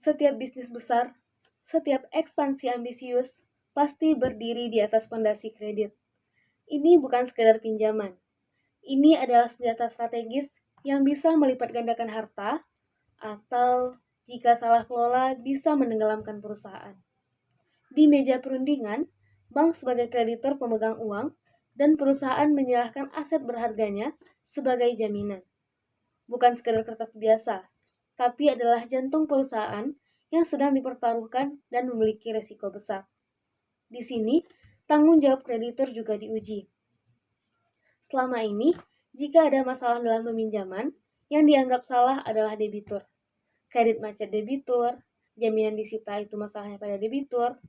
Setiap bisnis besar, setiap ekspansi ambisius, pasti berdiri di atas fondasi kredit. Ini bukan sekedar pinjaman. Ini adalah senjata strategis yang bisa melipat gandakan harta, atau jika salah kelola bisa menenggelamkan perusahaan. Di meja perundingan, bank sebagai kreditor pemegang uang, dan perusahaan menyerahkan aset berharganya sebagai jaminan. Bukan sekedar kertas biasa, tapi adalah jantung perusahaan yang sedang dipertaruhkan dan memiliki resiko besar. Di sini, tanggung jawab kreditur juga diuji. Selama ini, jika ada masalah dalam peminjaman, yang dianggap salah adalah debitur. Kredit macet debitur, jaminan disita itu masalahnya pada debitur.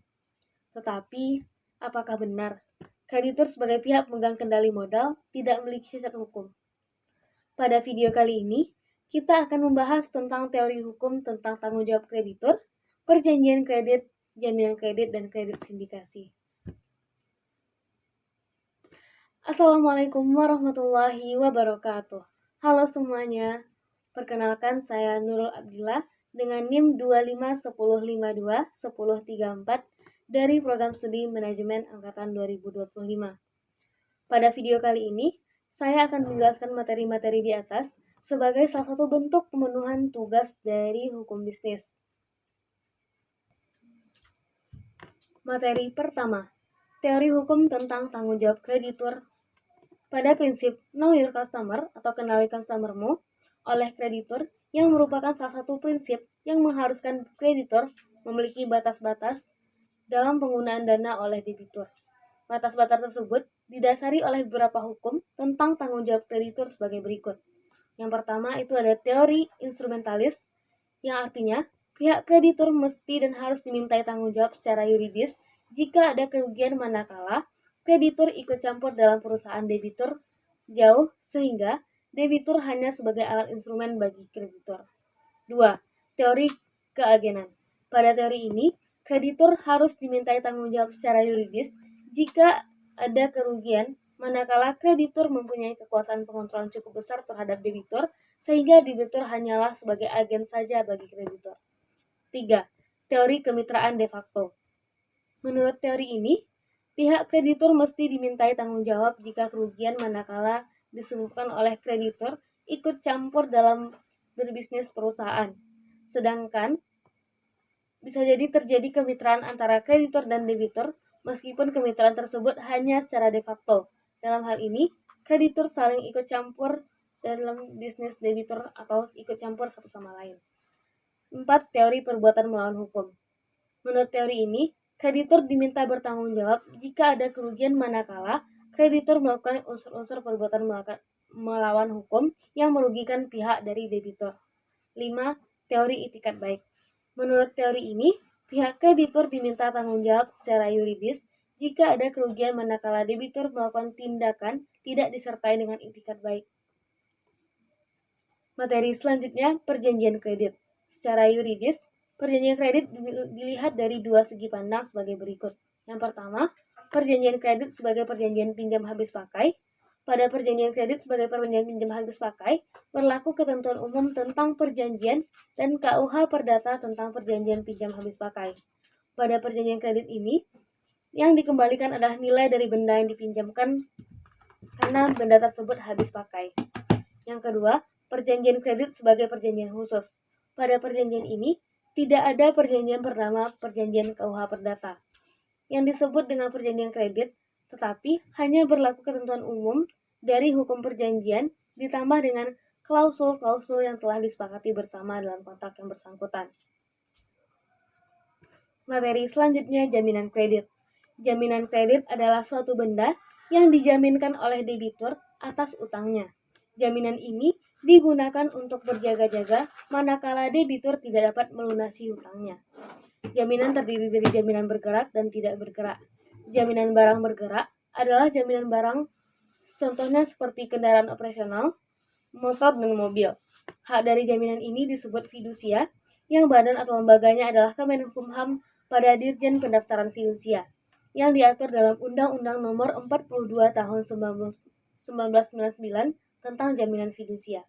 Tetapi, apakah benar kreditur sebagai pihak pemegang kendali modal tidak memiliki cacat hukum? Pada video kali ini, kita akan membahas tentang teori hukum tentang tanggung jawab kreditur, perjanjian kredit, jaminan kredit, dan kredit sindikasi. Assalamualaikum warahmatullahi wabarakatuh. Halo semuanya, perkenalkan saya Nurul Abdillah dengan NIM 2510521034 dari Program Studi Manajemen Angkatan 2025. Pada video kali ini, saya akan menjelaskan materi-materi di atas sebagai salah satu bentuk pemenuhan tugas dari hukum bisnis. Materi pertama, teori hukum tentang tanggung jawab kreditur. Pada prinsip Know Your Customer atau kenali customermu oleh kreditur yang merupakan salah satu prinsip yang mengharuskan kreditur memiliki batas-batas dalam penggunaan dana oleh debitur. Batas-batas tersebut didasari oleh beberapa hukum tentang tanggung jawab kreditur sebagai berikut. Yang pertama itu ada teori instrumentalis, yang artinya pihak kreditur mesti dan harus dimintai tanggung jawab secara yuridis jika ada kerugian manakala kreditur ikut campur dalam perusahaan debitur jauh sehingga debitur hanya sebagai alat instrumen bagi kreditur. 2. Teori keagenan. Pada teori ini, kreditur harus dimintai tanggung jawab secara yuridis jika ada kerugian manakala kreditur mempunyai kekuasaan pengontrolan cukup besar terhadap debitur sehingga debitur hanyalah sebagai agen saja bagi kreditur. 3. Teori kemitraan de facto. Menurut teori ini, pihak kreditur mesti dimintai tanggung jawab jika kerugian manakala disebabkan oleh kreditur ikut campur dalam berbisnis perusahaan. Sedangkan bisa jadi terjadi kemitraan antara kreditur dan debitur meskipun kemitraan tersebut hanya secara de facto. Dalam hal ini, kreditur saling ikut campur dalam bisnis debitur atau ikut campur satu sama lain. 4. Teori perbuatan melawan hukum. Menurut teori ini, kreditur diminta bertanggung jawab jika ada kerugian manakala kreditur melakukan unsur-unsur perbuatan melawan hukum yang merugikan pihak dari debitur. 5. Teori itikat baik. Menurut teori ini, pihak kreditur diminta tanggung jawab secara yuridis jika ada kerugian manakala debitur melakukan tindakan tidak disertai dengan itikat baik. Materi selanjutnya, perjanjian kredit. Secara yuridis, perjanjian kredit dilihat dari dua segi pandang sebagai berikut. Yang pertama, perjanjian kredit sebagai perjanjian pinjam habis pakai. Pada perjanjian kredit sebagai perjanjian pinjam habis pakai, berlaku ketentuan umum tentang perjanjian dan KUH Perdata tentang perjanjian pinjam habis pakai. Pada perjanjian kredit ini, yang dikembalikan adalah nilai dari benda yang dipinjamkan karena benda tersebut habis pakai. Yang kedua, perjanjian kredit sebagai perjanjian khusus. Pada perjanjian ini, tidak ada perjanjian bernama perjanjian KUH Perdata yang disebut dengan perjanjian kredit, tetapi hanya berlaku ketentuan umum dari hukum perjanjian ditambah dengan klausul-klausul yang telah disepakati bersama dalam kontrak yang bersangkutan. Materi selanjutnya, jaminan kredit. Jaminan kredit adalah suatu benda yang dijaminkan oleh debitur atas utangnya. Jaminan ini digunakan untuk berjaga-jaga manakala debitur tidak dapat melunasi hutangnya. Jaminan terdiri dari jaminan bergerak dan tidak bergerak. Jaminan barang bergerak adalah jaminan barang, contohnya seperti kendaraan operasional, motor, dan mobil. Hak dari jaminan ini disebut fidusia, yang badan atau lembaganya adalah Kemenkumham pada Dirjen Pendaftaran Fidusia, yang diatur dalam Undang-Undang Nomor 42 Tahun 1999 tentang jaminan fidusia.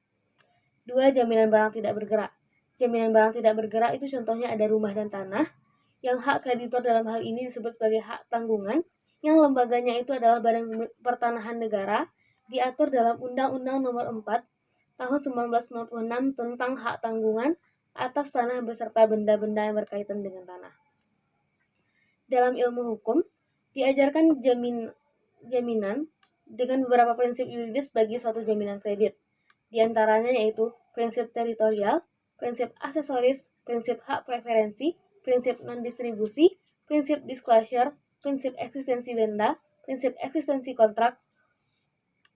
2. Jaminan barang tidak bergerak. jaminan barang tidak bergerak itu contohnya ada rumah dan tanah, yang hak kreditor dalam hal ini disebut sebagai hak tanggungan, yang lembaganya itu adalah Badan Pertanahan Negara, diatur dalam Undang-Undang Nomor 4 Tahun 1996 tentang hak tanggungan atas tanah beserta benda-benda yang berkaitan dengan tanah. Dalam ilmu hukum, diajarkan jaminan dengan beberapa prinsip yuridis bagi suatu jaminan kredit. Di antaranya yaitu prinsip teritorial, prinsip aksesoris, prinsip hak preferensi, prinsip non-distribusi, prinsip disclosure, prinsip eksistensi benda, prinsip eksistensi kontrak,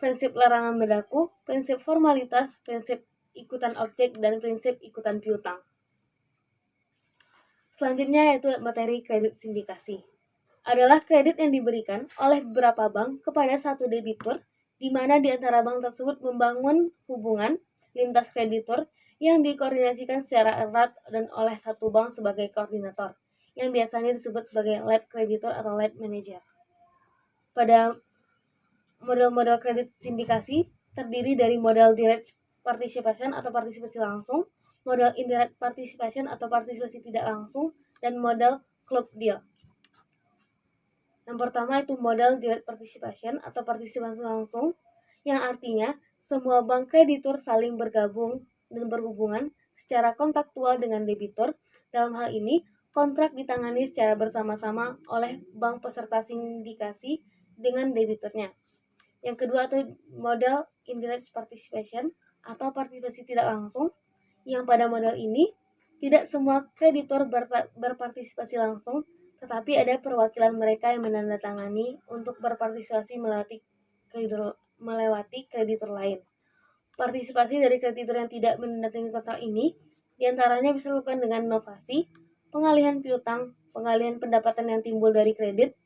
prinsip larangan berlaku, prinsip formalitas, prinsip ikutan objek, dan prinsip ikutan piutang. Selanjutnya yaitu materi kredit sindikasi. Adalah kredit yang diberikan oleh beberapa bank kepada satu debitur, di mana di antara bank tersebut membangun hubungan lintas kreditur yang dikoordinasikan secara erat dan oleh satu bank sebagai koordinator, yang biasanya disebut sebagai lead kreditor atau lead manager. Pada model-model kredit sindikasi terdiri dari model direct participation atau partisipasi langsung, model indirect participation atau partisipasi tidak langsung, dan model club deal. Yang pertama itu model direct participation atau partisipasi langsung, yang artinya semua bank kreditur saling bergabung dan berhubungan secara kontaktual dengan debitur. Dalam hal ini, kontrak ditangani secara bersama-sama oleh bank peserta sindikasi dengan debiturnya. Yang kedua itu model indirect participation atau partisipasi tidak langsung, yang pada model ini tidak semua kreditur berpartisipasi langsung, tetapi ada perwakilan mereka yang menandatangani untuk berpartisipasi melewati kreditur lain. Partisipasi dari kreditur yang tidak menandatangani kontrak ini diantaranya bisa dilakukan dengan inovasi, pengalihan piutang, pengalihan pendapatan yang timbul dari kredit,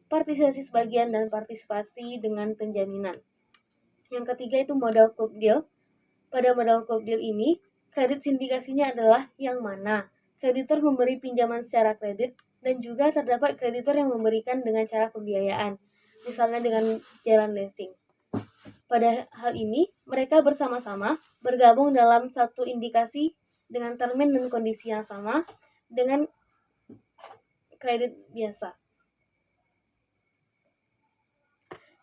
partisipasi sebagian, dan partisipasi dengan penjaminan. Yang ketiga itu model club deal. Pada model club deal ini, kredit sindikasinya adalah yang mana kreditur memberi pinjaman secara kredit dan juga terdapat kreditur yang memberikan dengan cara pembiayaan, misalnya dengan jalan leasing. Pada hal ini, mereka bersama-sama bergabung dalam satu indikasi dengan termin dan kondisi yang sama dengan kredit biasa.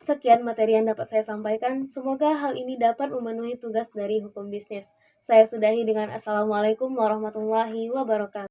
Sekian materi yang dapat saya sampaikan. Semoga hal ini dapat memenuhi tugas dari hukum bisnis. Saya sudahi dengan Assalamualaikum warahmatullahi wabarakatuh.